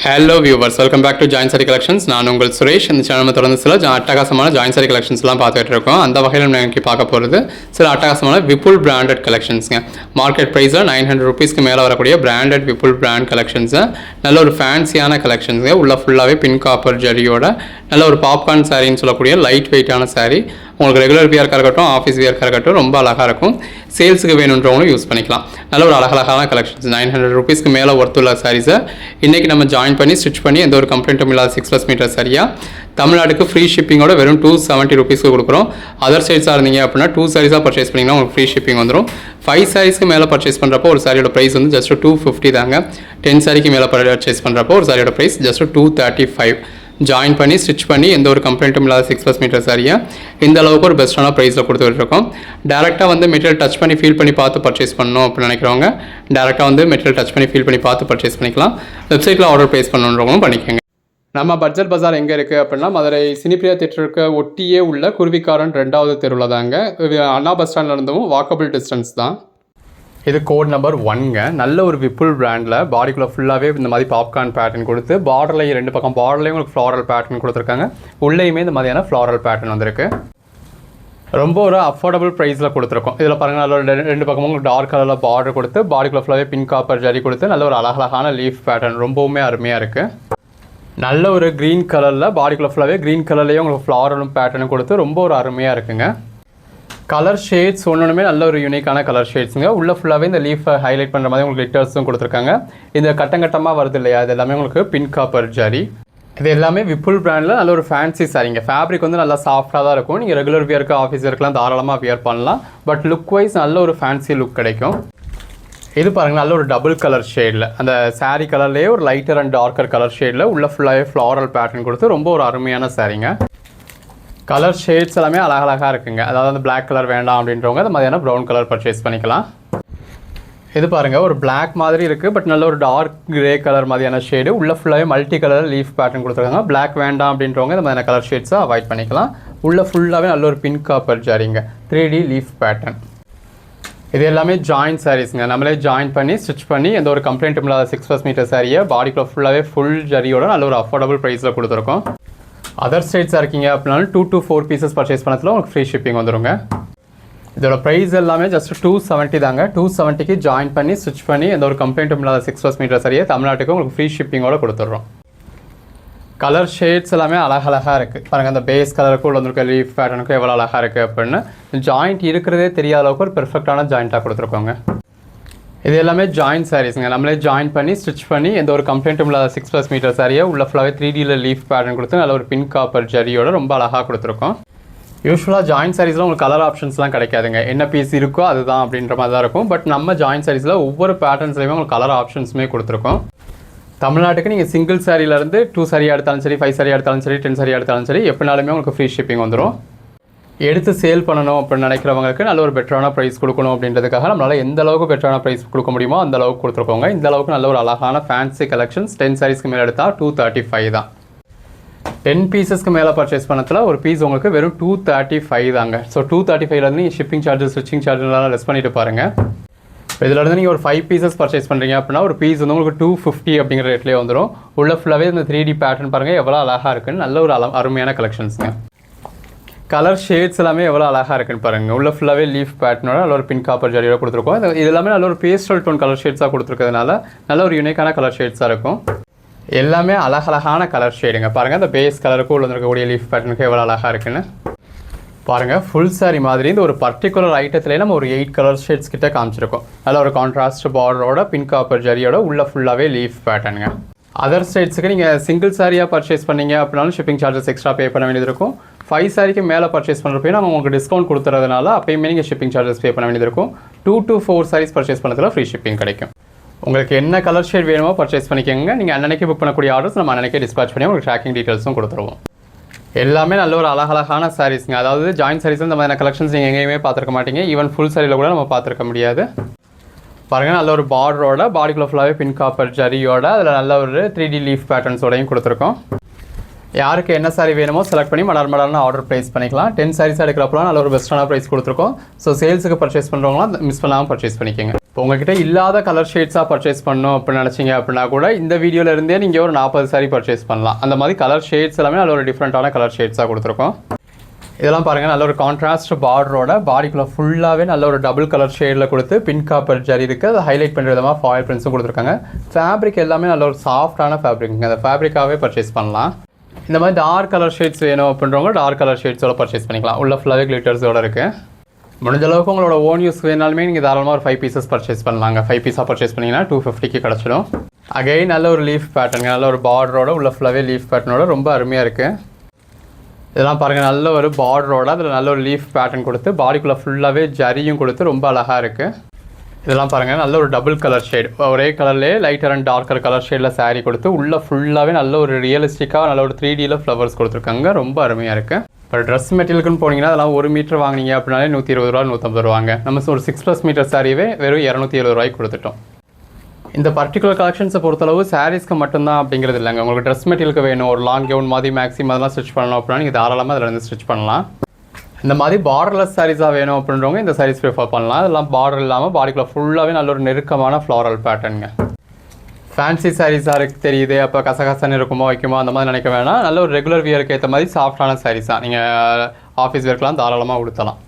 Hello viewers, welcome back to join sari collections. நான் உங்கள் சுரேஷ். இந்த சேனல் தொடர்ந்து சில அட்டகாசமான ஜாயின் சாரி கலெக்ஷன்ஸ்லாம் பார்த்துட்டு இருக்கோம். அந்த வகையில் நம்ம இன்னைக்கு பார்க்க போகிறது சில அட்டகாசமான விப்புல் பிராண்டட் கலெக்ஷன்ஸுங்க. மார்க்கெட் ப்ரைஸில் 900 ருபீஸ்க்கு மேலே வரக்கூடிய பிராண்டட் விப்புல் பிராண்ட் கலெக்ஷன்ஸை நல்ல ஒரு ஃபேன்சியான கலெக்ஷன்ஸுங்க. உள்ள ஃபுல்லாகவே பின் காப்பர் ஜரியோட நல்ல ஒரு பாப்கார்ன் சாரின்னு சொல்லக்கூடிய லைட் வெயிட்டான சாரி. உங்களுக்கு ரெகுலர் வியர்க்காக இருக்கட்டும், ஆஃபீஸ் வியர்க்காக இருக்கட்டும், ரொம்ப அழகாக இருக்கும். சேல்ஸுக்கு வேணுன்றவங்களும் யூஸ் பண்ணிக்கலாம். நல்ல ஒரு அழகழகான கலெக்ஷன்ஸ். 900 ருபீஸ்க்கு மேலே ஒர்த்துள்ள சாரீஸை இன்றைக்கி நம்ம ஜாயின் பண்ணி ஸ்டிச் பண்ணி எந்த ஒரு கம்ப்ளைண்ட்டும் இல்லாத 6+ மீட்டர் சரியாக தமிழ்நாட்டுக்கு ஃப்ரீ ஷிப்பிங்கோட வெறும் 270 ருபீஸ்க்கு கொடுக்குறோம். அதர் சைட்ஸாக இருந்தீங்க அப்படின்னா 2 சாரீஸாக பர்ச்சேஸ் பண்ணிங்கன்னா உங்களுக்கு ஃப்ரீ ஷிப்பிங் வந்துடும். 5 சாரீஸ்க்கு மேலே பர்ச்சேஸ் பண்ணுறப்போ ஒரு சாரியோட ப்ரைஸ் வந்து ஜஸ்ட் 250 தாங்க. 10 சாரிக்கு மேலே பர்ச்சேஸ் பண்ணுறப்போ ஒரு சாரியோட ப்ரைஸ் ஜஸ்ட் 235. ஜாயின் பண்ணி ஸ்டிச் பண்ணி எந்த ஒரு கம்ப்ளைண்ட்டும் இல்லாத 6+ மீட்டர் சாரியாக இந்த அளவுக்கு ஒரு பெஸ்ட்டான ப்ரைஸில் கொடுத்துட்ருக்கோம். டேரெக்டாக வந்து மெட்டீரியல் டச் பண்ணி ஃபீல் பண்ணி பார்த்து பர்ச்சேஸ் பண்ணணும் அப்படின்னு நினைக்கிறவங்க டேரெக்டாக வந்து மெட்டீரியல் டச் பண்ணி ஃபீல் பண்ணி பார்த்து பர்ச்சேஸ் பண்ணிக்கலாம். வெப்சைட்டில் ஆர்டர் ப்ளேஸ் பண்ணணுன்றவங்களும் பண்ணிக்கோங்க. நம்ம பட்ஜெட் பஜார் எங்கே இருக்குது அப்படின்னா மதுரை சினிப்பிரியா தியேட்டருக்கு ஒட்டியே உள்ள குருவிக்காரன் 2வது தெருவில் தாங்க. அண்ணா பஸ் ஸ்டாண்டில் இருந்தும் வாக்கபிள் டிஸ்டன்ஸ் தான். இது கோட் நம்பர் 1ங்க. நல்ல ஒரு விப்புல் பிராண்டில் பாடிக்குள்ளே ஃபுல்லாகவே இந்த மாதிரி பாப்கார்ன் பேட்டர்ன் கொடுத்து பார்டர்லையும் 2 பக்கம் பார்டர்லையும் உங்களுக்கு ஃப்ளாரல் பேட்டர்ன் கொடுத்துருக்காங்க. உள்ளேயுமே இந்த மாதிரியான ஃப்ளாரல் பேட்டர்ன் வந்திருக்கு. ரொம்ப ஒரு அஃபோர்டபுள் ப்ரைஸில் கொடுத்துருக்கோம். இதில் பாருங்கள், நல்ல ஒரு 2 பக்கமும் உங்களுக்கு டார்க் கலரில் பார்டர் கொடுத்து பாடிக்குள்ளே ஃபுல்லாகவே பின் காப்பர் ஜரி கொடுத்து நல்ல ஒரு அழகழகான லீஃப் பேட்டர்ன் ரொம்பவுமே அருமையாக இருக்குது. நல்ல ஒரு க்ரீன் கலரில் பாடிக்குள்ளே ஃபுல்லாகவே க்ரீன் கலர்லேயே உங்களுக்கு ஃப்ளாரலும் பேட்டர்னும் கொடுத்து ரொம்ப ஒரு அருமையாக இருக்குங்க. கலர் ஷேட்ஸ் ஒன்றுமே நல்ல ஒரு யூனிக்கான கலர் ஷேட்ஸுங்க. உள்ள ஃபுல்லாகவே இந்த லீஃபை ஹைலைட் பண்ணுற மாதிரி உங்களுக்கு லிட்டர்ஸும் கொடுத்துருக்காங்க. இந்த கட்டங்கட்டமாக வருது இல்லையா, இது எல்லாமே உங்களுக்கு பின் காப்பர் ஜரி. இது எல்லாமே விப்புல் பிராண்டில் நல்ல ஒரு ஃபேன்சி சாரிங்க. ஃபேப்ரிக் வந்து நல்லா சாஃப்டாக தான் இருக்கும். நீங்கள் ரெகுலர் வியருக்கு ஆஃபீஸ் வியர்க்கெலாம் தாராளமாக வியர் பண்ணலாம். பட் லுக் வைஸ் நல்ல ஒரு ஃபேன்சி லுக் கிடைக்கும். இது பாருங்கள், நல்ல ஒரு டபுள் கலர் ஷேடில் அந்த சாரீ கலர்லேயே ஒரு லைட்டர் அண்ட் டார்க்கர் கலர் ஷேடில் உள்ள ஃபுல்லாகவே ஃப்ளாரல் பேட்டர்ன் கொடுத்து ரொம்ப ஒரு அருமையான சாரிங்க. கலர் ஷேட்ஸ் எல்லாமே அழகழகாக இருக்குங்க. அதாவது அந்த பிளாக் கலர் வேண்டாம் அப்படின்றவங்க அந்த மாதிரியான ப்ரௌன் கலர் பர்ச்சேஸ் பண்ணிக்கலாம். இது பாருங்கள், ஒரு பிளாக் மாதிரி இருக்குது, பட் நல்ல ஒரு டார்க் கிரே கலர் மாதிரியான ஷேடு. உள்ள ஃபுல்லாகவே மல்டி கலர் லீஃப் பேட்டர்ன் கொடுத்துருக்காங்க. பிளாக் வேண்டாம் அப்படின்றவங்க இந்த மாதிரியான கலர் ஷேட்ஸை அவாய்ட் பண்ணிக்கலாம். உள்ள ஃபுல்லாகவே நல்ல ஒரு பின் காப்பர் ஜரிங்க, 3D லீஃப் பேட்டர்ன். இது எல்லாமே ஜாயின் சாரீஸுங்க. நம்மளே ஜாயின் பண்ணி ஸ்டிச் பண்ணி எந்த ஒரு கம்ப்ளைண்ட்டும் இல்லாத 6+ மீட்டர் சாரியை பாடிக்குள்ள ஃபுல்லாகவே ஃபுல் ஜரியோட நல்ல ஒரு அஃபோர்டபுள் ப்ரைஸில் கொடுத்துருக்கோம். அதர் ஸ்டேட்ஸாக இருக்கீங்க அப்படின்னாலும் 2 to 4 பீசஸ் பர்ச்சேஸ் பண்ணத்தில் உங்களுக்கு ஃப்ரீ ஷிப்பிங் வந்துடுங்க. இதோட ப்ரைஸ் எல்லாமே ஜஸ்ட் 270 தாங்க. 270க்கு ஜாயின் பண்ணி ஸ்டிச் பண்ணி எந்த ஒரு கம்ப்ளைண்ட்டும் இல்லாத 6+ மீட்டர் சரியாக தமிழ்நாட்டுக்கு உங்களுக்கு ஃப்ரீ ஷிப்பிங்கோட கொடுத்துட்றோம். கலர் ஷேட்ஸ் எல்லாமே அழகழகாக இருக்குது. பாருங்கள், அந்த பேஸ் கலருக்கு உள்ள வந்துருக்க லீஃப் பேட்டர்னுக்கும் எவ்வளோ அழகாக இருக்குது அப்படின்னு ஜாயிண்ட் இருக்கிறதே தெரியாத அளவுக்கு ஒரு பெர்ஃபெக்டான ஜாயிண்ட்டாக கொடுத்துருக்கோங்க. இது எல்லாமே ஜாயின் சாரீஸுங்க. நம்மளே ஜாயின் பண்ணி ஸ்டிச் பண்ணி எந்த ஒரு கம்ப்ளைண்ட்டும் இல்லாத 6+ மீட்டர் சாரியை உள்ள ஃபுல்லாகவே 3Dயில் லீஃப் பேட்டர்ன் கொடுத்து நல்ல ஒரு பின் காப்பர் ஜரியோட ரொம்ப அழகாக கொடுத்துருக்கோம். யூஸ்வலாக ஜாயின் சாரீஸில் உங்களுக்கு கலர் ஆப்ஷன்ஸ்லாம் கிடைக்காதுங்க. என்ன பீஸ் இருக்கோ அதுதான் அப்படின்ற மாதிரி தான் இருக்கும். பட் நம்ம ஜாயின் சாரீஸில் ஒவ்வொரு பேட்டர்ன்ஸ்லையுமே உங்களுக்கு கலர் ஆப்ஷன்ஸுமே கொடுத்துருக்கோம். தமிழ்நாட்டுக்கு நீங்கள் சிங்கிள் சாரியிலேருந்து 2 சாரி எடுத்தாலும் சரி, 5 சாரி எடுத்தாலும் சரி, 10 சாரி எடுத்தாலும் சரி, எப்படினாலுமே உங்களுக்கு ஃப்ரீ ஷிப்பிங் வந்துடும். எடுத்து சேல் பண்ணணும் அப்படின்னு நினைக்கிறவங்களுக்கு நல்ல ஒரு பெட்டரான ப்ரைஸ் கொடுக்கணும் அப்படின்றதுக்காக நம்மளால் எந்த அளவுக்கு பெட்டரான ப்ரைஸ் கொடுக்க முடியுமோ அந்த அளவுக்கு கொடுத்துருக்கோங்க. இந்த அளவுக்கு நல்ல ஒரு அழகான ஃபேன்சி கலெக்ஷன்ஸ். 10 சாரீஸ்க்கு மேலே எடுத்தால் 235 தான். 10 பீசஸ்க்கு மேலே பர்ச்சேஸ் பண்ணத்தில் ஒரு பீஸ் உங்களுக்கு வெறும் 235 தாங்க. ஸோ 235லேருந்து நீங்கள் ஷிப்பிங் சார்ஜஸ், ஸ்டிச்சிங் சார்ஜஸ்லாம் லெஸ் பண்ணிட்டு பாருங்கள். இதில் நீங்கள் ஒரு 5 பீசஸ் பர்ச்சேஸ் பண்ணுறீங்க அப்படின்னா ஒரு பீஸ் வந்து உங்களுக்கு 250 அப்படிங்கிற ரேட்லேயே வந்துடும். உள்ள ஃபுல்லாகவே இந்த 3D பேட்டர்ன் பாருங்கள் எவ்வளோ அழகாக இருக்குன்னு. நல்ல ஒரு அருமையான கலெக்ஷன்ஸுங்க. கலர் ஷேட்ஸ் எல்லாமே எவ்வளோ அழகாக இருக்குன்னு பாருங்கள். உள்ள ஃபுல்லாகவே லீஃப் பேட்டர்னோட நல்ல ஒரு பின் காப்பர் ஜரியோட கொடுத்துருக்கோம். இது எல்லாமே நல்ல ஒரு பேஸ்டல் டோன் கலர் ஷேட்ஸாக கொடுத்துருக்கிறதுனால நல்ல ஒரு யூனிக்கான கலர் ஷேட்ஸாக இருக்கும். எல்லாமே அழகழகான கலர் ஷேடுங்க. பாருங்கள், அந்த பேஸ் கலருக்கு உள்ள இருக்கக்கூடிய லீஃப் பேட்டர்னுக்கு எவ்வளோ அழகாக இருக்குன்னு பாருங்கள். ஃபுல் சாரி மாதிரி இந்த ஒரு பர்டிகுலர் ஐட்டத்துலேயே நம்ம ஒரு 8 கலர் ஷேட்ஸ் கிட்ட காமிச்சிருக்கோம். நல்ல ஒரு கான்ட்ராஸ்ட் பார்டரோட பின் காப்பர் ஜரியோட உள்ள ஃபுல்லாகவே லீஃப் பேட்டர்னுங்க. அதர் ஸ்டேட்ஸுக்கு நீங்கள் சிங்கிள் சாரியாக பர்ச்சேஸ் பண்ணீங்க அப்படின்னாலும் ஷிப்பிங் சார்ஜஸ் எக்ஸ்ட்ரா பே பண்ண வேண்டியது இருக்கும். 5 சாரிக்கு மேலே பர்ச்சேஸ் பண்ணுறப்போ நம்ம உங்களுக்கு டிஸ்கவுண்ட் கொடுத்துறதுனால அப்போயுமே நீங்கள் ஷிப்பிங் சார்ஜஸ் பே பண்ண வேண்டியது இருக்கும். 2 to 4 சாரீஸ் பர்ச்சேஸ் பண்ணதில் ஃப்ரீ ஷிப்பிங் கிடைக்கும். உங்களுக்கு என்ன கலர் ஷேட் வேணுமோ பர்ச்சேஸ் பண்ணிக்கோங்க. நீங்கள் அன்னைக்கு புக் பண்ணக்கூடிய ஆர்டர்ஸ் நம்ம அன்னைக்கே டிஸ்பேச் பண்ணி உங்களுக்கு ட்ராக்கிங் டீட்டெயில்ஸும் கொடுத்துருவோம். எல்லாமே நல்ல ஒரு அழகழகான சாரீஸுங்க. அதாவது ஜாயின் சாரீஸ் இந்த மாதிரியான கலெக்ஷன்ஸ் நீங்கள் எங்கேயுமே பார்த்துருக்க மாட்டீங்க. ஈவன் ஃபுல் சாரியில் கூட நம்ம பார்த்துருக்க முடியாது. பாருங்கள், நல்ல ஒரு பார்டரோட பாடிக்குள்ள ஃபுல்லாகவே பின் காப்பர் ஜரியோட அதில் நல்ல ஒரு 3D லீஃப் பேட்டர்ன்ஸோடையும் கொடுத்துருக்கோம். யாருக்கு என்ன சாரி வேணுமோ செலக்ட் பண்ணி மலர்னு ஆர்டர் ப்ளேஸ் பண்ணிக்கலாம். 10 சாரீஸ் எடுக்கிறப்பலாம் நல்ல ஒரு பெஸ்ட்டான ப்ரைஸ் கொடுத்துருக்கோம். ஸோ சேல்ஸுக்கு பர்ச்சேஸ் பண்ணுறவங்களாம் மிஸ் பண்ணாமல் பர்ச்சேஸ் பண்ணிக்கோங்க. இப்போ உங்ககிட்ட இல்லாத கலர் ஷேட்ஸாக பர்ச்சேஸ் பண்ணணும் அப்படின்னு நினச்சிங்க அப்படின்னா கூட இந்த வீடியோவில் இருந்தே நீங்கள் ஒரு 40 சாரி பர்ச்சேஸ் பண்ணலாம். அந்த மாதிரி கலர் ஷேட்ஸ் எல்லாமே நல்ல ஒரு டிஃப்ரெண்ட்டான கலர் ஷேட்ஸாக கொடுத்துருக்கோம். இதெல்லாம் பாருங்கள், நல்ல ஒரு கான்ட்ராஸ்ட் பார்டரோட பாடிக்குள்ளே ஃபுல்லாகவே நல்ல ஒரு டபுள் கலர் ஷேடில் கொடுத்து பின் காப்பர் ஜரி இருக்குது. அதை ஹைலைட் பண்ணுற விதமாக ஃபாயில் பிரிண்ட்ஸும் கொடுத்துருக்காங்க. ஃபேப்ரிக் எல்லாமே நல்ல ஒரு சாஃப்டான ஃபேப்ரிக்குங்க. அந்த ஃபேப்ரிக்காகவே பர்ச்சேஸ் பண்ணலாம். இந்த மாதிரி டார்க் கலர் ஷேட்ஸ் வேணும் அப்படின்றவங்க டார்க் கலர் ஷேட்ஸோட பர்ச்சேஸ் பண்ணிக்கலாம். உள்ள ஃபுல்லாகவே கிளிட்டர்ஸோடு இருக்குது. முடிஞ்ச அளவுக்கு உங்களோட ஓன் யூஸ் வேணாலுமே நீங்கள் தாராளமாக ஒரு 5 பீசஸ் பர்ச்சேஸ் பண்ணலாங்க. 5 பீஸாக பர்ச்சேஸ் பண்ணிங்கன்னா 250க்கு கிடச்சிடும். அகைன் நல்ல ஒரு லீஃப் பேட்டர்னுங்க, நல்ல ஒரு பார்டரோட உள்ள ஃபுல்லாகவே லீஃப் பேட்டர்னோட ரொம்ப அருமையாக இருக்குது. இதெல்லாம் பாருங்கள், நல்ல ஒரு பார்டரோட அதில் நல்ல ஒரு லீஃப் பேட்டர்ன் கொடுத்து பாடிக்குள்ளே ஃபுல்லாகவே ஜரியும் கொடுத்து ரொம்ப அழகாக இருக்குது. இதெல்லாம் பாருங்கள், நல்ல ஒரு டபுள் கலர் ஷேட், ஒரே கலர்லேயே லைட்டர் அண்ட் டார்க்கர் கலர் ஷேடில் சாரீ கொடுத்து உள்ளே ஃபுல்லாகவே நல்ல ஒரு ரியலிஸ்டிக்காக நல்ல ஒரு 3Dயில் ஃப்ளவர்ஸ் கொடுத்துருக்காங்க. ரொம்ப அருமையாக இருக்குது. இப்போ ட்ரெஸ் மெட்டீரியலுக்குன்னு போனீங்கன்னா அதெல்லாம் 1 மீட்டர் வாங்கினீங்க அப்படின்னாலே 120 ரூபா 150 ரூபாங்க. நம்ம ஒரு 6+ மீட்டர் சாரியே வெறும் 270 ரூபாய்க்கு கொடுத்துட்டோம். இந்த பர்டிகுலர் கலெக்ஷன்ஸை பொறுத்தளவு சாரீஸ்க்கு மட்டும்தான் அப்படிங்கிறது இல்லைங்க. உங்களுக்கு ட்ரெஸ் மெட்டீரியலுக்கு வேணும், ஒரு லாங் கவுன் மாதிரி மேக்ஸிமம் அதெல்லாம் ஸ்டிச் பண்ணணும் அப்படின்னா நீங்கள் தாராளமாக அதில் இருந்து ஸ்டிச் பண்ணலாம். இந்த மாதிரி பார்டர்லெஸ் சாரீஸாக வேணும் அப்படின்றவங்க இந்த சாரீஸ் ப்ரிஃபர் பண்ணலாம். அதெல்லாம் பார்டர் இல்லாமல் பாடிக்குள்ளே ஃபுல்லாகவே நல்ல ஒரு நெருக்கமான ஃப்ளாரல் பேட்டர்னுங்க. ஃபேன்சி சாரீஸாக இருக்குது தெரியுது, அப்போ கசகசன்னு இருக்குமோ வைக்குமோ அந்த மாதிரி நினைக்க வேணாம். நல்ல ஒரு ரெகுலர் வியருக்கு ஏற்ற மாதிரி சாஃப்டான சாரீஸ் தான். நீங்கள் ஆஃபீஸ் ஒர்க்லாம் தாராளமாக உடுத்தலாம்.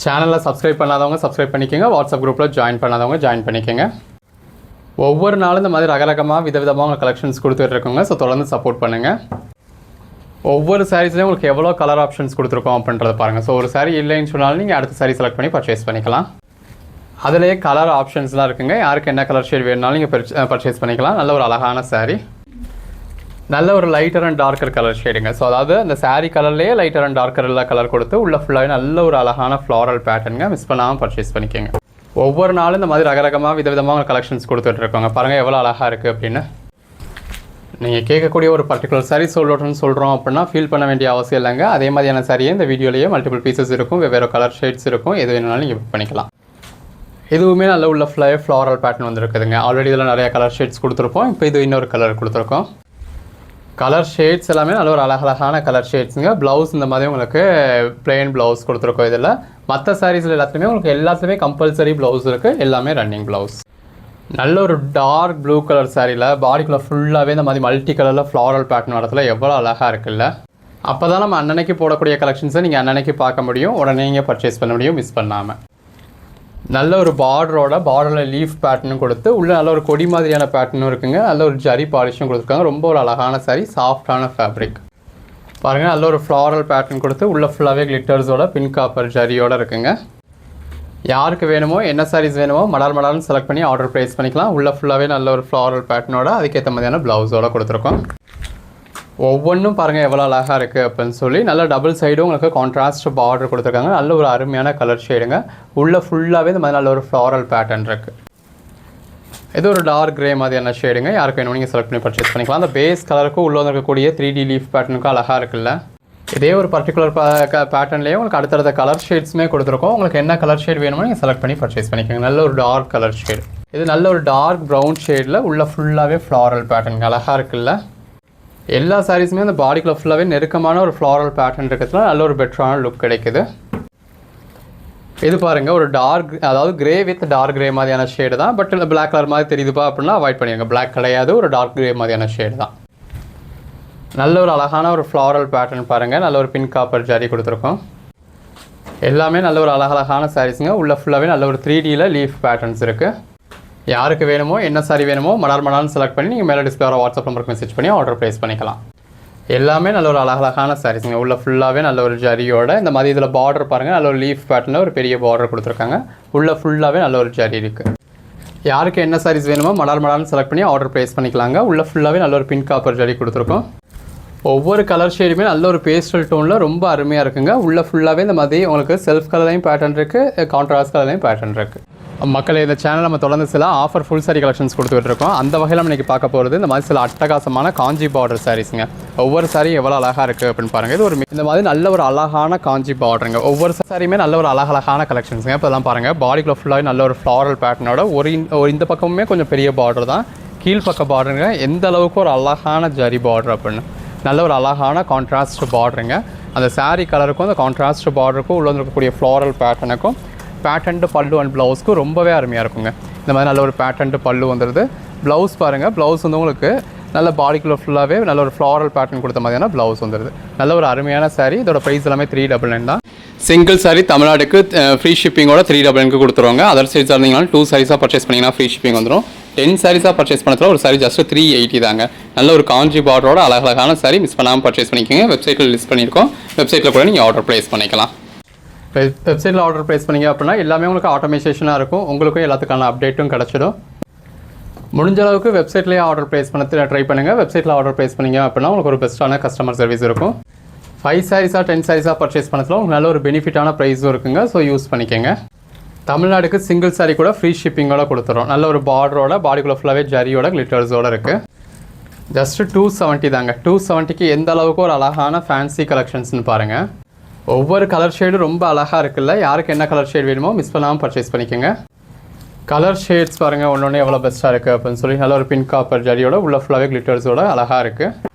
சேனலில் சப்ஸ்கிரைப் பண்ணாதவங்க சப்ஸ்கிரைப் பண்ணிக்கோங்க. வாட்ஸ்அப் குரூப்பில் ஜாயின் பண்ணாதவங்க ஜாயின் பண்ணிக்கோங்க. ஒவ்வொரு நாளும் இந்த மாதிரி ரகரகமாக விதவிதமாக கலெக்ஷன்ஸ் கொடுத்துட்ருக்கோங்க. ஸோ தொடர்ந்து சப்போர்ட் பண்ணுங்கள். ஒவ்வொரு சாரீஸ்லேயும் உங்களுக்கு எவ்வளோ கலர் ஆப்ஷன்ஸ் கொடுத்துருக்கோம் அப்படின்றத பாருங்கள். ஸோ ஒரு சாரீ இல்லைன்னு சொன்னாலும் நீங்கள் அடுத்த சாரீ செலக்ட் பண்ணி பர்ச்சேஸ் பண்ணிக்கலாம். அதிலேயே கலர் ஆப்ஷன்ஸ்லாம் இருக்குங்க. யாருக்கு என்ன கலர் ஷேட் வேணுனாலும் நீங்கள் பர்ச்சேஸ் பண்ணிக்கலாம். நல்ல ஒரு அழகான சாரீ, நல்ல ஒரு லைட்டர் அண்ட் டார்க்கர் கலர் ஷேடுங்க. ஸோ அதாவது அந்த சாரீ கலர்லேயே லைட்டர் அண்ட் டார்க்கர் எல்லாம் கலர் கொடுத்து உள்ள ஃபுல்லாகவே நல்ல ஒரு அழகான ஃப்ளாரல் பேட்டர்னுங்க. மிஸ் பண்ணாமல் பர்ச்சேஸ் பண்ணிக்கோங்க. ஒவ்வொரு நாளும் இந்த மாதிரி ரகரகமாக விதவிதமாக கலெக்ஷன்ஸ் கொடுத்துட்ருக்கோங்க. பாருங்கள் எவ்வளோ அழகாக இருக்குது அப்படின்னு. நீங்கள் கேட்கக்கூடிய ஒரு பர்டிகுலர் சாரீ சொல்கிறோன்னு சொல்கிறோம் அப்படின்னா ஃபீல் பண்ண வேண்டிய அவசியம் இல்லைங்க. அதே மாதிரியான சாரியே இந்த வீடியோலேயே மல்டிபிள் பீசஸ் இருக்கும், வெவ்வேறு கலர் ஷேட்ஸ் இருக்கும். எது வேணுனாலும் நீங்கள் புக் பண்ணிக்கலாம். இதுவுமே நல்ல உள்ள ஃபுல்லாகவே ஃப்ளாரல் பேட்டர்ன் வந்துருக்குதுங்க. ஆல்ரெடி இதில் நிறைய கலர் ஷேட்ஸ் கொடுத்துருப்போம். இப்போ இது இன்னொரு கலர் கொடுத்துருக்கோம். கலர் ஷேட்ஸ் எல்லாமே நல்ல ஒரு அழகழகான கலர் ஷேட்ஸுங்க. ப்ளவுஸ் இந்த மாதிரி உங்களுக்கு பிளெயின் ப்ளவுஸ் கொடுத்துருக்கோம். இதில் மற்ற சாரீஸில் எல்லாத்துலேயுமே உங்களுக்கு எல்லாத்துலேயுமே கம்பல்சரி ப்ளவுஸ் இருக்குது. எல்லாமே ரன்னிங் ப்ளவுஸ். நல்ல ஒரு டார்க் ப்ளூ கலர் சாரியில் பாடிக்குள்ளே ஃபுல்லாகவே இந்த மாதிரி மல்டி கலரில் ஃப்ளாரல் பேட்டர்ன் வரத்துல எவ்வளோ அழகாக இருக்குல்ல. அப்போ தான் நம்ம அன்னன்னைக்கு போடக்கூடிய கலெக்ஷன்ஸை நீங்கள் அன்னன்னைக்கு பார்க்க முடியும், உடனே நீங்கள் பர்ச்சேஸ் பண்ண முடியும் மிஸ் பண்ணாமல். நல்ல ஒரு பார்டரில் லீஃப் பேட்டர்னும் கொடுத்து உள்ள நல்ல ஒரு கொடி மாதிரியான பேட்டர்னும் இருக்குங்க. நல்ல ஒரு ஜரி பாலிஷும் கொடுத்துருக்காங்க. ரொம்ப ஒரு அழகான சாரி, சாஃப்டான ஃபேப்ரிக். பாருங்கள், நல்ல ஒரு ஃப்ளாரல் பேட்டர்ன் கொடுத்து உள்ள ஃபுல்லாகவே கிளிட்டர்ஸோட பின் காப்பர் ஜரியோடு இருக்குங்க. யாருக்கு வேணுமோ என்ன சாரீஸ் வேணுமோ மடால்னு செலக்ட் பண்ணி ஆர்டர் ப்ளேஸ் பண்ணிக்கலாம். உள்ள ஃபுல்லாகவே நல்ல ஒரு ஃப்ளாரல் பேட்டர்னோட அதுக்கேற்ற மாதிரியான ப்ளவுஸோடு கொடுத்துருக்கோம். ஒவ்வொன்றும் பாருங்கள் எவ்வளோ அழகாக இருக்குது அப்படின்னு சொல்லி நல்ல டபுள் சைடும் உங்களுக்கு கான்ட்ராஸ்ட் பார்டர் கொடுத்துருக்காங்க. நல்ல ஒரு அருமையான கலர் ஷேடுங்க. உள்ளே ஃபுல்லாகவே இந்த மாதிரி நல்ல ஒரு ஃப்ளாரல் பேட்டர்ன் இருக்குது. இது ஒரு டார்க் கிரே மாதிரியான ஷேடுங்க. யாருக்கு வேணும் நீங்கள் செலக்ட் பண்ணி பர்ச்சேஸ் பண்ணிக்கலாம். அந்த பேஸ் கலருக்கும் உள்ளே இருக்கக்கூடிய 3D லீஃப் பேட்டர்னுக்கும் அழகாக இருக்குல்ல. இதே ஒரு பர்டிகுலர் பேட்டர்ன்லேயே உங்களுக்கு அடுத்தடுத்த கலர் ஷேட்ஸுமே கொடுத்துருக்கோம். உங்களுக்கு என்ன கலர் ஷேட் வேணுமோ நீங்கள் செலக்ட் பண்ணி பர்ச்சேஸ் பண்ணிக்கோங்க. நல்ல ஒரு டார்க் கலர் ஷேட். இது நல்ல ஒரு டார்க் ப்ரௌன் ஷேடில் உள்ள ஃபுல்லாகவே ஃப்ளாரல் பேட்டர்ன் அழகாக இருக்குல்ல. எல்லா சாரீஸுமே அந்த பாடிக்குள்ள ஃபுல்லாகவே நெருக்கமான ஒரு ஃப்ளாரல் பேட்டர்ன் இருக்கிறதுல நல்ல ஒரு பெட்டரான லுக் கிடைக்குது. இது பாருங்கள், ஒரு டார்க், அதாவது கிரே வித் டார்க் கிரே மாதிரியான ஷேடு தான். பட் இந்த பிளாக் கலர் மாதிரி தெரியுதுப்பா அப்படின்னா அவாய்ட் பண்ணிடுங்க. பிளாக் கிடையாது, ஒரு டார்க் கிரே மாதிரியான ஷேடு தான். நல்ல ஒரு அழகான ஒரு ஃப்ளாரல் பேட்டர்ன் பாருங்கள். நல்ல ஒரு பின் காப்பர் ஜரி கொடுத்துருக்கோம். எல்லாமே நல்ல ஒரு அழகழகான சாரீஸுங்க. உள்ள ஃபுல்லாகவே நல்ல ஒரு 3Dயில் லீஃப் பேட்டர்ன்ஸ் இருக்குது. யாருக்கு வேணுமோ என்ன சாரி வேணுமோ மடால்னு செலக்ட் பண்ணி நீங்கள் மேலே டிஸ்பிளே வாட்ஸ்அப் நம்பருக்கு மெசேஜ் பண்ணி ஆர்டர் ப்ளேஸ் பண்ணிக்கலாம். எல்லாமே நல்ல ஒரு அழகழகான சாரீஸுங்க. உள்ள ஃபுல்லாகவே நல்ல ஒரு ஜரியோட இந்த மாதிரி இதில் பார்டர் பாருங்கள். நல்ல ஒரு லீஃப் பேட்டர்னில் ஒரு பெரிய பார்டர் கொடுத்துருக்காங்க. உள்ள ஃபுல்லாகவே நல்ல ஒரு ஜரி இருக்குது. யாருக்கு என்ன சாரீஸ் வேணுமோ மடால்னு செலக்ட் பண்ணி ஆர்டர் ப்ளேஸ் பண்ணிக்கலாங்க. உள்ள ஃபுல்லாகவே நல்ல ஒரு பின் காப்பர் ஜரி கொடுத்துருக்கோம். ஒவ்வொரு கலர் ஷேடுமே நல்ல ஒரு பேஸ்டல் டோனில் ரொம்ப அருமையாக இருக்குங்க. உள்ள ஃபுல்லாகவே இந்த மாதிரி உங்களுக்கு செல்ஃப் கலர்லையும் பேட்டர்ன் இருக்குது, கான்ட்ராஸ்ட் கலர்லையும் பேட்டர்ன் இருக்குது. மக்களே, இந்த சேனல் நம்ம தொடர்ந்து சில ஆஃபர் ஃபுல் சாரி கலெக்ஷன்ஸ் கொடுத்துட்டு இருக்கோம். அந்த வகையில் நம்ம இன்றைக்கி பார்க்க போகிறது இந்த மாதிரி சில அட்டகாசமான காஞ்சி பார்டர் சாரீஸுங்க. ஒவ்வொரு சாரியும் எவ்வளோ அழகாக இருக்குது அப்படின்னு பாருங்கள். இது ஒரு இந்த மாதிரி நல்ல ஒரு அழகான காஞ்சி பார்டருங்க. ஒவ்வொரு சாரியுமே நல்ல ஒரு அழகழகான கலெக்ஷன்ஸுங்க. இப்போ தான் பாருங்கள், பாடிக்குள்ள ஃபுல்லாகவே நல்ல ஒரு ஃப்ளாரல் பேட்டர்னோட ஒரு இந்த பக்கமுமே கொஞ்சம் பெரிய பார்டர் தான். கீழ்ப்பக்க பார்டருங்க. எந்த அளவுக்கு ஒரு அழகான ஜரி பார்டர் அப்படின்னு நல்ல ஒரு அழகான கான்ட்ராஸ்ட் பார்டருங்க. அந்த சாரீ கலருக்கும் அந்த கான்ட்ராஸ்ட் பார்டருக்கும் உள்ள இருக்கக்கூடிய ஃப்ளாரல் பேட்டர்னுக்கும் பேட்டன்ட் பல்லு அண்ட் ப்ளவுஸ்க்கு ரொம்பவே அருமையாக இருக்குங்க. இந்த மாதிரி நல்ல ஒரு பேட்டன்ட் பல்லு வந்துடுது. ப்ளவுஸ் பாருங்கள், ப்ளவுஸ் வந்து உங்களுக்கு நல்ல பாடிக்குள்ளே ஃபுல்லாகவே நல்ல ஒரு ஃப்ளாரல் பேட்டர்ன் கொடுத்த மாதிரியான ப்ளவுஸ் வந்துடுது. நல்ல ஒரு அருமையான சாரீ. இதோட ப்ரைஸ் எல்லாமே 399 தான். சிங்கிள் சாரீ தமிழ்நாடுக்கு ஃப்ரீ ஷிப்பிங்கோட 399 கொடுத்துருவாங்க. அதர் சைட்ஸாக இருந்தீங்கன்னா 2 சாரீஸாக பர்ச்சேஸ் பண்ணிங்கன்னா ஃப்ரீ ஷிப்பிங் வந்துடும். 10 சாரீஸாக பர்ச்சேஸ் பண்ணதில் ஒரு சாரீ ஜஸ்ட் 380 தாங்க. நல்ல ஒரு காஞ்சி பார்டரோட அழகழகான சாரீ. மிஸ் பண்ணாமல் பர்ச்சேஸ் பண்ணிக்கோங்க. வெப்சைட்டில் லிஸ்ட் பண்ணியிருக்கோம். வெப்சைட்டில் கூட நீங்கள் ஆர்டர் ப்ளேஸ் பண்ணிக்கலாம். வெப்சைட்டில் ஆர்டர் ப்ளேஸ் பண்ணிங்க அப்படின்னா எல்லாமே உங்களுக்கு ஆட்டோமேஷனாக இருக்கும். உங்களுக்கும் எல்லாத்துக்கான அப்டேட்டும் கிடச்சிடும். முடிஞ்ச அளவுக்கு வெப்சைட்லேயே ஆர்டர் ப்ளேஸ் பண்ண ட்ரை பண்ணுங்கள். வெப்சைட்டில் ஆர்டர் ப்ளேஸ் பண்ணிங்க அப்படின்னா உங்களுக்கு ஒரு பெஸ்ட்டான கஸ்டமர் சர்வீஸ் இருக்கும். 5 சாரீஸாக 10 சாரீஸாக பர்ச்சேஸ் பண்ணதில் உங்களுக்கு நல்ல ஒரு பெனிஃபிட்டான ப்ரைஸும் இருக்குங்க. ஸோ யூஸ் பண்ணிக்கோங்க. தமிழ்நாடுக்கு சிங்கிள் சாரீ கூட ஃப்ரீ ஷிப்பிங்கோட கொடுத்துறோம். நல்ல ஒரு பார்டரோட பாடிக்குள்ளே ஃபுல்லாகவே ஜரியோட கிளிட்டர்ஸோடு இருக்குது. ஜஸ்ட்டு 270 தாங்க. 270க்கு எந்த அளவுக்கு ஒரு அழகான ஃபேன்சி கலெக்ஷன்ஸ்னு பாருங்கள். ஒவ்வொரு கலர் ஷேடும் ரொம்ப அழகாக இருக்குல்ல. யாருக்கு என்ன கலர் ஷேட் வேணுமோ மிஸ் பண்ணாமல் பர்ச்சேஸ் பண்ணிக்கோங்க. கலர் ஷேட்ஸ் பாருங்கள் ஒன்று எவ்வளோ பெஸ்ட்டாக இருக்குது அப்படின்னு சொல்லி. நல்ல ஒரு பிங்க் காப்பர் ஜரியோட உள்ள ஃபுல்லாகவே கிளிட்டர்ஸோட அழகாக இருக்குது.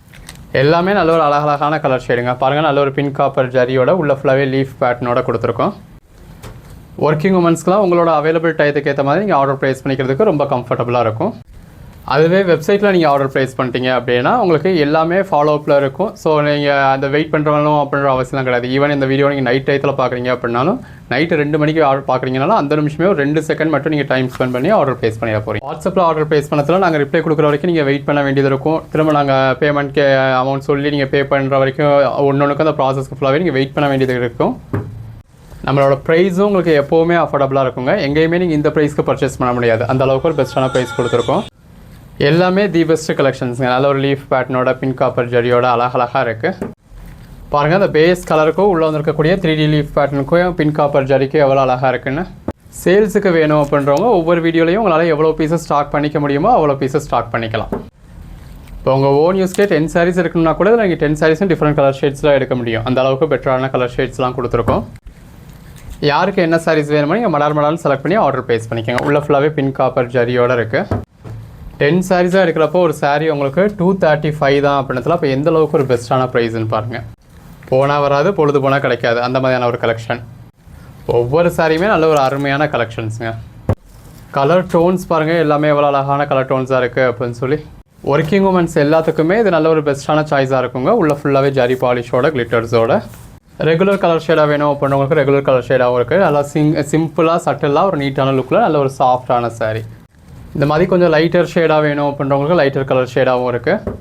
எல்லாமே நல்ல ஒரு அழகழகான கலர் ஷேடுங்க. பாருங்கள் நல்ல ஒரு பிங்க் காப்பர் ஜரியோட உள்ள ஃபுல்லாகவே லீஃப் பேட்டர்னோட கொடுத்துருக்கோம். ஒர்க்கிங் உமன்ஸ்க்குலாம் உங்களோட அவைலபிள் டயத்துக்கு ஏற்ற மாதிரி நீங்கள் ஆர்டர் ப்ளேஸ் பண்ணிக்கிறதுக்கு ரொம்ப கம்ஃபர்டபுளாக இருக்கும். அதுவே வெப்சைட்டில் நீங்கள் ஆர்டர் ப்ளேஸ் பண்ணிட்டீங்க அப்படின்னா உங்களுக்கு எல்லாமே ஃபாலோஅப்பில் இருக்கும். ஸோ நீங்கள் அந்த வெயிட் பண்ணுறவங்களும் அப்படின்ற அவசியம் கிடையாது. ஈவன் இந்த வீடியோ நீங்கள் நைட் டயத்தில் பார்க்குறீங்க அப்படின்னாலும் நைட்டு 2 மணிக்கு ஆர்டர் பார்க்குறீங்கனாலும் அந்த நிமிஷமே ஒரு 2 செகண்ட் மட்டும் நீங்கள் டைம் ஸ்பெண்ட் பண்ணி ஆர்டர் ப்ளேஸ் பண்ணிட போகிறீங்க. வாட்ஸ்அப்பில் ஆர்டர் ப்ளேஸ் பண்ணதில் நாங்கள் ரிப்ளை கொடுக்குற வரைக்கும் நீங்கள் வெயிட் பண்ண வேண்டியது இருக்கும். திரும்ப நாங்கள் பேமெண்ட்க்கு அமௌண்ட் சொல்லி நீங்கள் பே பண்ணுற வரைக்கும் ஒன்றுக்கு அந்த ப்ராசஸ்க்கு ஃபுல்லாகவே நீங்கள் வெயிட் பண்ண வேண்டியது இருக்கும். நம்மளோட ப்ரைஸும் உங்களுக்கு எப்போவுமே அஃபோர்டபுளாக இருக்குங்க. எங்கேயுமே நீங்கள் இந்த ப்ரைஸ்க்கு பர்ச்சேஸ் பண்ண முடியாது. அந்த அளவுக்கு ஒரு பெஸ்ட்டான ப்ரைஸ் கொடுத்துருக்கோம். எல்லாமே தி பெஸ்ட் கலெக்ஷன்ஸுங்க. நல்ல ஒரு லீஃப் பேட்டர்னோட பிங்க் காப்பர் ஜரியோட அழகழகாக இருக்குது. பாருங்கள் அந்த பேஸ் கலருக்கும் உள்ளே வந்துருக்கக்கூடிய 3D லீஃப் பேட்டர்னுக்கும் பிங்க் காப்பர் ஜரிக்கும் எவ்வளோ அழகாக இருக்குன்னு. சேல்ஸுக்கு வேணும் அப்படின்றவங்க ஒவ்வொரு வீடியோலையும் உங்களால் எவ்வளோ பீஸஸ் ஸ்டாக் பண்ணிக்க முடியுமோ அவ்வளோ பீஸஸ் ஸ்டாக் பண்ணிக்கலாம். இப்போ உங்கள் ஓன் யூஸ்க்கே 10 சாரீஸ் இருக்குன்னா கூட நீங்கள் 10 சாரீஸும் டிஃப்ரெண்ட் கலர் ஷேட்ஸில் எடுக்க முடியும். அந்த அளவுக்கு பெட்டரான கலர் ஷேட்ஸ்லாம் கொடுத்துருக்கோம். யாருக்கு என்ன சாரீஸ் வேணுமோ நீங்கள் மடார்னு செலக்ட் பண்ணி ஆர்டர் ப்ளேஸ் பண்ணிக்கோங்க. உள்ள ஃபுல்லாகவே பிங்க் காப்பர் ஜரியோடு இருக்குது. 10 சாரீஸாக எடுக்கிறப்போ ஒரு சாரீ உங்களுக்கு 235 தான் அப்படின்றதுல அப்போ எந்த அளவுக்கு ஒரு பெஸ்ட்டான ப்ரைஸ்ன்னு பாருங்கள். போனால் வராது, பொழுது போனால் கிடைக்காது, அந்த மாதிரியான ஒரு கலெக்ஷன். ஒவ்வொரு சாரியுமே நல்ல ஒரு அருமையான கலெக்ஷன்ஸுங்க. கலர் டோன்ஸ் பாருங்கள் எல்லாமே எவ்வளோ அழகான கலர் டோன்ஸாக இருக்குது அப்படின்னு சொல்லி. ஒர்க்கிங் உமன்ஸ் எல்லாத்துக்குமே இது நல்ல ஒரு பெஸ்ட்டான சாய்ஸாக இருக்குங்க. உள்ள ஃபுல்லாகவே ஜரி பாலிஷோட கிளிட்டர்ஸோட. ரெகுலர் கலர் ஷேடாக வேணும் அப்படின்றவங்களுக்கு ரெகுலர் கலர் ஷேடாகவும் இருக்குது. நல்லா சிம்பிளாக சட்டிலாக ஒரு நீட்டான லுக்கில் நல்ல ஒரு சாஃப்டான சாரீ. இந்த மாதிரி கொஞ்சம் லைட்டர் ஷேடாக வேணும் அப்படின்றவங்களுக்கு லைட்டர் கலர் ஷேடாகவும் இருக்குது.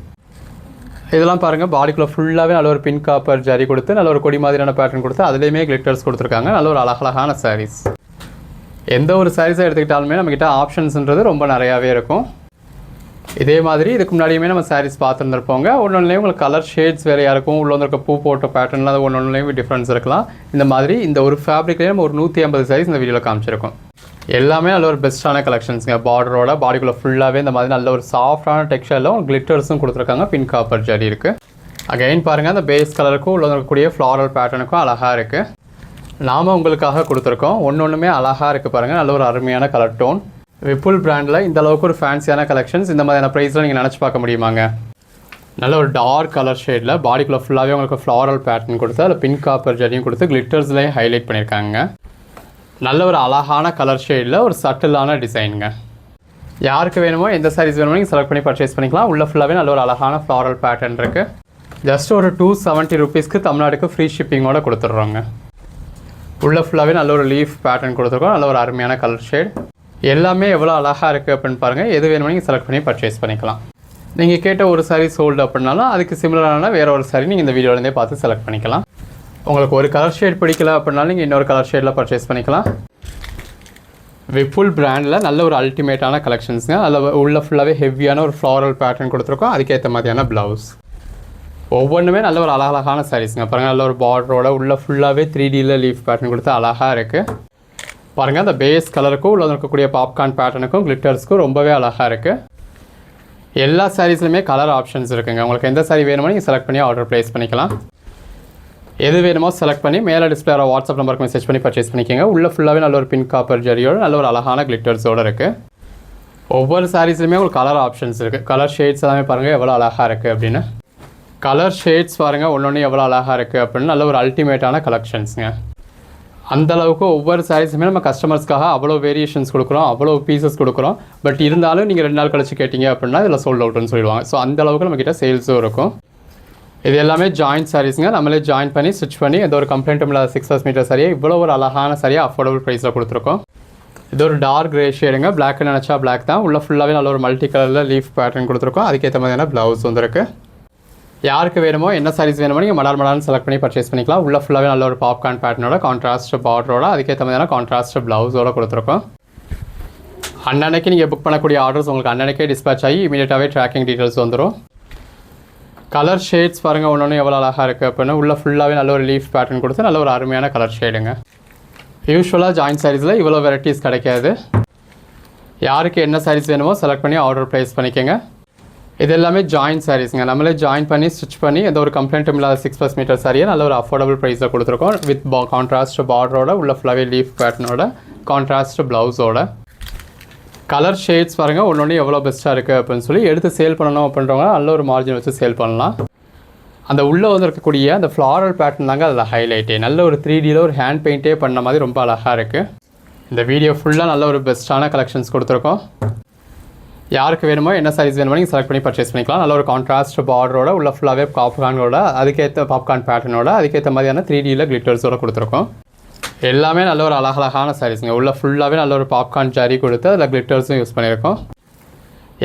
இதெல்லாம் பாருங்கள் பாடிக்குள்ளே ஃபுல்லாகவே நல்ல ஒரு பிங்க் காப்பர் ஜரி கொடுத்து நல்ல ஒரு கொடி மாதிரியான பேட்டர்ன் கொடுத்து அதுலேயுமே கிளிட்டர்ஸ் கொடுத்துருக்காங்க. நல்ல ஒரு அழகழகான சாரீஸ். எந்த ஒரு சாரீஸாக எடுத்துக்கிட்டாலுமே நம்மக்கிட்ட ஆப்ஷன்ஸ்ன்றது ரொம்ப நிறையாவே இருக்கும். இதே மாதிரி இதுக்கு முன்னாடியுமே நம்ம சாரீஸ் பார்த்துருந்துருப்போங்க. ஒன்றுலேயும் உங்களுக்கு கலர் ஷேட்ஸ் வேறையாக இருக்கும். உள்ள வந்துருக்க பூ போட்ட பேட்டர்னில் அது ஒன்றுலேயும் டிஃப்ரென்ஸ் இருக்கலாம். இந்த மாதிரி இந்த ஒரு ஃபேப்ரிக்லேயே நம்ம ஒரு 150 சாரீஸ் இந்த வீடியோவில் காமிச்சிருக்கோம். எல்லாமே நல்ல ஒரு பெஸ்ட்டான கலெக்ஷன்ஸுங்க. பார்டரோட பாடிக்குள்ளே ஃபுல்லாகவே இந்த மாதிரி நல்ல ஒரு சாஃப்டான டெக்ஸ்சரில் கிளிட்டர்ஸும் கொடுத்துருக்காங்க. பிங்க் காப்பர் ஜரி இருக்குது. அகைன் பாருங்கள் அந்த பேஸ் கலருக்கும் உள்ள இருக்கக்கூடிய ஃப்ளாரல் பேட்டர்னுக்கும் அழகாக இருக்குது. நாம் உங்களுக்காக கொடுத்துருக்கோம். ஒன்றுமே அழகாக இருக்குது பாருங்கள். நல்ல ஒரு அருமையான கலர் டோன். விப்புல் பிராண்டில் இந்த அளவுக்கு ஒரு ஃபேன்சியான கலெக்ஷன்ஸ் இந்த மாதிரியான ப்ரைஸில் நீங்கள் நினச்சி பார்க்க முடியுமாங்க. நல்ல ஒரு டார்க் கலர் ஷேடில் பாடிக்குள்ளே ஃபுல்லாகவே உங்களுக்கு ஃப்ளாரல் பேட்டர்ன் கொடுத்து அதில் பிங்க் காப்பர் ஜரியும் கொடுத்து கிளிட்டர்ஸ்லேயும் ஹைலைட் பண்ணியிருக்காங்க. நல்ல ஒரு அழகான கலர் ஷேடில் ஒரு சட்டிலான டிசைனுங்க. யாருக்கு வேணுமோ எந்த சாரீஸ் வேணுமோ நீங்கள் செலக்ட் பண்ணி பர்ச்சேஸ் பண்ணிக்கலாம். உள்ள ஃபுல்லாகவே நல்ல ஒரு அழகான ஃப்ளாரல் பேட்டர்ன் இருக்குது. ஜஸ்ட் ஒரு 270 ருபீஸ்க்கு தமிழ்நாடுக்கு ஃப்ரீ ஷிப்பிங்கோட கொடுத்துட்றோங்க. உள்ள ஃபுல்லாகவே நல்ல ஒரு லீஃப் பேட்டர்ன் கொடுத்துருக்கோம். நல்ல ஒரு அருமையான கலர் ஷேட். எல்லாமே எவ்வளோ அழகாக இருக்குது அப்படின்னு பாருங்கள். எது வேணுமோ நீங்கள் செலக்ட் பண்ணி பர்ச்சேஸ் பண்ணிக்கலாம். நீங்கள் கேட்ட ஒரு சாரீ சோல்டு அப்படின்னாலும் அதுக்கு சிமிலரான வேறு ஒரு சாரீ நீங்கள் இந்த வீடியோலேருந்தே பார்த்து செலக்ட் பண்ணிக்கலாம். உங்களுக்கு ஒரு கலர் ஷேட் பிடிக்கல அப்படின்னாலும் நீங்கள் இன்னொரு கலர் ஷேடில் பர்ச்சேஸ் பண்ணிக்கலாம். விப்புல் பிராண்டில் நல்ல ஒரு அல்டிமேட்டான கலெக்ஷன்ஸுங்க. அதில் உள்ள ஃபுல்லாகவே ஹெவியான ஒரு ஃப்ளாரல் பேட்டர்ன் கொடுத்துருக்கோம். அதுக்கேற்ற மாதிரியான ப்ளவுஸ். ஒவ்வொன்றுமே நல்ல ஒரு அழகழகான சாரீஸுங்க. பாருங்கள் நல்ல ஒரு பார்டரோட உள்ள ஃபுல்லாகவே 3Dயில் லீஃப் பேட்டர்ன் கொடுத்து அழகாக இருக்குது. பாருங்கள் அந்த பேஸ் கலருக்கும் உள்ள இருக்கக்கூடிய பாப்கார்ன் பேட்டர்னுக்கும் கிளிட்டர்ஸ்க்கும் ரொம்பவே அழகாக இருக்குது. எல்லா சாரீஸ்லையுமே கலர் ஆப்ஷன்ஸ் இருக்குங்க. உங்களுக்கு எந்த சாரீ வேணுமோ நீங்கள் செலக்ட் பண்ணி ஆர்டர் ப்ளேஸ் பண்ணிக்கலாம். எது வேணுமோ செலக்ட் பண்ணி மேலே டிஸ்பிளே வாட்ஸ்அப் நம்பருக்கு மெசேஜ் பண்ணி பர்ச்சேஸ் பண்ணிக்கோங்க. உள்ள ஃபுல்லாகவே நல்ல ஒரு பிங்க் காப்பர் ஜரியோட நல்ல ஒரு அழகான கிளிட்டர்ஸோடு இருக்குது. ஒவ்வொரு சாரீஸ்லையுமே உங்களுக்கு கலர் ஆப்ஷன்ஸ் இருக்குது. கலர் ஷேட்ஸ் எல்லாமே பாருங்கள் எவ்வளோ அழகாக இருக்குது அப்படின்னு. கலர் ஷேட்ஸ் பாருங்கள் ஒன்று எவ்வளோ அழகாக இருக்குது அப்படின்னு நல்ல ஒரு அல்டிமேட்டான கலெக்ஷன்ஸுங்க. அந்த அளவுக்கு ஒவ்வொரு சாரீஸுமே நம்ம கஸ்டமர்ஸ்க்காக அவ்வளோ வேரியேஷன்ஸ் கொடுக்குறோம், அவ்வளோ பீசஸ் கொடுக்குறோம். பட் இருந்தாலும் நீங்கள் 2 நாள் கழிச்சு கேட்டிங்க அப்படின்னா இதில் சோல்ட் அவுட்னு சொல்லிடுவாங்க. ஸோ அந்த அளவுக்கு நம்மக்கிட்ட சேல்ஸும் இருக்கும். இது எல்லாமே ஜாயிண்ட் சாரீஸுங்க. நம்மளே ஜாயின் பண்ணி ஸ்டிச் பண்ணி எந்த ஒரு கம்ப்ளைண்ட்டும் இல்லாத 6 மீட்டர் சரியாக இவ்வளோ ஒரு அழகான சரியாக அஃபோர்டபுள் ப்ரைஸில் கொடுத்துருக்கோம். இது ஒரு டார்க் கிரே ஷேடுங்க. பிளாக்னு நினச்சா பிளாக் தான். உள்ள ஃபுல்லாகவே நல்ல ஒரு மல்டி கலரில் லீஃப் பேட்டர்ன் கொடுத்துருக்கோம். அதுக்கேற்ற மாதிரியான ப்ளவுஸ் வந்துருக்கு. யாருக்கு வேணுமோ என்ன சாரீஸ் வேணுமோ நீங்கள் மடார்னு செலக்ட் பண்ணி பர்ச்சேஸ் பண்ணிக்கலாம். உள்ள ஃபுல்லாகவே நல்ல ஒரு பாப்கார்ன் பேட்டர்னோட கான்ட்ராஸ்ட் பார்டரோட அதுக்கேற்ற மாதிரியான கான்ட்ராஸ்ட் ப்ளவுஸோட கொடுத்துருக்கோம். அன்னன்னைக்கு நீங்கள் புக் பண்ணக்கூடிய ஆர்டர்ஸ் உங்களுக்கு அன்னன்னைக்கே டிஸ்பேச் ஆகி இமீடியட்டாகவே ட்ராக்கிங் டீட்டெயில்ஸ் வந்துடும். கலர் ஷேட்ஸ் பாருங்கள் ஒன்று எவ்வளோ அழகாக இருக்குது அப்படின்னு. உள்ள ஃபுல்லாகவே நல்ல ஒரு லீஃப் பேட்டர்ன் கொடுத்து நல்ல ஒரு அருமையான கலர் ஷேடுங்க. யூஸ்வலாக ஜாயின்ட் சாரீஸில் இவ்வளோ வெரைட்டிஸ் கிடைக்காது. யாருக்கு என்ன சாரீஸ் வேணுமோ செலக்ட் பண்ணி ஆர்டர் ப்ளேஸ் பண்ணிக்கோங்க. இது எல்லாமே ஜாயின்ட் சாரீஸுங்க. நம்மளே ஜாயின் பண்ணி ஸ்டிச் பண்ணி எந்த ஒரு கம்ப்ளைண்ட்டும் இல்லாத 6+ மீட்டர் சாரியை நல்ல ஒரு அஃபோர்டபுள் ப்ரைஸில் கொடுத்துருக்கோம். வித் கான்ட்ராஸ்ட் பார்டரோட உள்ள ஃபுல்லாகவே லீஃப் பேட்டர்னோட கான்ட்ராஸ்ட் ப்ளவுஸோட. கலர் ஷேட்ஸ் பாருங்கள் ஒன்று எவ்வளோ பெஸ்ட்டாக இருக்குது அப்படின்னு சொல்லி எடுத்து சேல் பண்ணணும் அப்படின்றவங்க நல்ல ஒரு மார்ஜின் வச்சு சேல் பண்ணலாம். அந்த உள்ளே வந்து இருக்கக்கூடிய அந்த ஃப்ளாரல் பேட்டர்ன் தாங்க அதில் ஹைலைட்டே. நல்ல ஒரு 3Dயில் ஒரு ஹேண்ட் பெயிண்டே பண்ண மாதிரி ரொம்ப அழகாக இருக்குது. இந்த வீடியோ ஃபுல்லாக நல்ல ஒரு பெஸ்ட்டான கலெக்ஷன்ஸ் கொடுத்துருக்கோம். யாருக்கு வேணுமோ என்ன சைஸ் வேணுமோ நீங்கள் செலக்ட் பண்ணி பர்ச்சேஸ் பண்ணிக்கலாம். நல்ல ஒரு கான்ட்ராஸ்ட் பார்டரோட உள்ள ஃபுல்லாகவே பாப்கார்னோட அதுக்கேற்ற பாப்கார்ன் பேட்டர்னோட அதுக்கேற்ற மாதிரியான 3Dயில் கிளிட்டர்ஸோட கொடுத்துருக்கோம். எல்லாமே நல்ல ஒரு அழகழகான சாரீஸுங்க. உள்ள ஃபுல்லாகவே நல்ல ஒரு பாப்கார்ன் ஜரி கொடுத்து அதில் கிளிட்டர்ஸும் யூஸ் பண்ணியிருக்கோம்.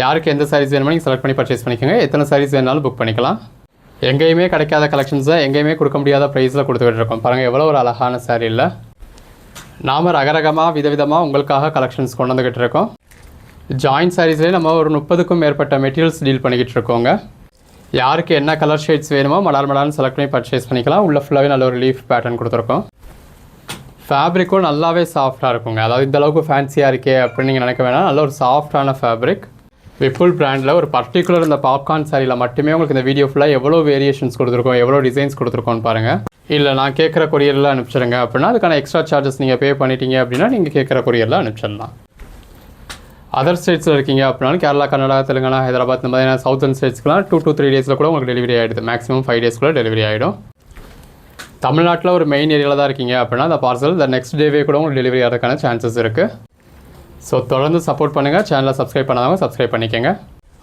யாருக்கு எந்த சாரீஸ் வேணுமோ நீங்கள் செலக்ட் பண்ணி பர்ச்சேஸ் பண்ணிக்கோங்க. எத்தனை சாரீஸ் வேணாலும் புக் பண்ணிக்கலாம். எங்கேயுமே கிடைக்காத கலெக்ஷன்ஸை எங்கேயுமே கொடுக்க முடியாத ப்ரைஸில் கொடுத்துக்கிட்டு இருக்கோம். பாருங்கள் எவ்வளோ ஒரு அழகான சாரீ இல்லை. நாம் ரகரகமாக விதவிதமாக உங்களுக்காக கலெக்ஷன்ஸ் கொண்டு வந்துக்கிட்டு இருக்கோம். ஜாயின்ட் சாரீஸ்லேயே நம்ம ஒரு 30க்கும் மேற்பட்ட மெட்டீரியல்ஸ் டீல் பண்ணிக்கிட்டு இருக்கோங்க. யாருக்கு என்ன கலர் ஷேட்ஸ் வேணுமோ மடார்னு செலக்ட் பண்ணி பர்ச்சேஸ் பண்ணிக்கலாம். உள்ள ஃபுல்லாகவே நல்ல ஒரு லீஃப் பேட்டர்ன் கொடுத்துருக்கோம். ஃபேப்ரிக்கும் நல்லாவே சாஃப்டாக இருக்குங்க. அதாவது இந்தளவுக்கு ஃபேன்சியாக இருக்கே அப்படின்னு நீங்கள் நினைக்க வேணாம். நல்ல ஒரு சாஃப்டான ஃபேப்ரிக். விப்புல் பிராண்டில் ஒரு பர்டிகுலர் இந்த பாப்கார்ன் சாரியில் மட்டுமே உங்களுக்கு இந்த வீடியோ ஃபுல்லாக எவ்வளோ வேரியேஷன்ஸ் கொடுத்துருக்கோம், எவ்வளோ டிசைன்ஸ் கொடுத்துருக்கோன்னு பாருங்கள். இல்லை நான் கேட்குற கொரியரில் அனுப்பிச்சிடுங்க அப்படின்னா அதுக்கான எக்ஸ்ட்ரா சார்ஜஸ் நீங்கள் பே பண்ணிட்டீங்க அப்படின்னா நீங்கள் கேட்குற கொரியரில் அனுப்பிச்சிடலாம். அதர் ஸ்டேட்ஸில் இருக்கீங்க அப்படின்னாலும் கேரளா, கர்நாடகா, தெலுங்கானா, ஹைதராபாத் இந்த மாதிரியான சவுத்தர்ன் ஸ்டேட்ஸ்க்குலாம் 2 to 3 டேஸில் கூட உங்களுக்கு டெலிவரி ஆகிடுது. மேக்ஸிமம் 5 டேஸ்க்குள்ளே டெலிவரி ஆகிடும். தமிழ்நாட்டில் ஒரு மெயின் ஏரியாவில் தான் இருக்கீங்க அப்படின்னா அந்த பார்சல் இந்த நெக்ஸ்ட் டேவே கூட உங்களுக்கு டெலிவரி ஆகிறதுக்கான சான்சஸ் இருக்குது. ஸோ தொடர்ந்து சப்போர்ட் பண்ணுங்கள். சேனலை சப்ஸ்கிரைப் பண்ணாதவங்க சப்ஸ்கிரைப் பண்ணிக்கோங்க.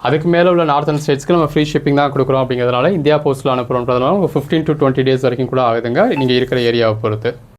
அதுக்கு மேலே உள்ள நார்த்தன் ஸ்டேட்ஸ்க்கு நம்ம ஃப்ரீ ஷிப்பிங் தான் கொடுக்குறோம். அப்படிங்கிறதுனால இந்தியா போஸ்ட்டில் அனுப்புகிறோன்றதுனால உங்களுக்கு 15 to 20 டேஸ் வரைக்கும் கூட ஆகுதுங்க நீங்கள் இருக்கிற ஏரியாவை பொறுத்து.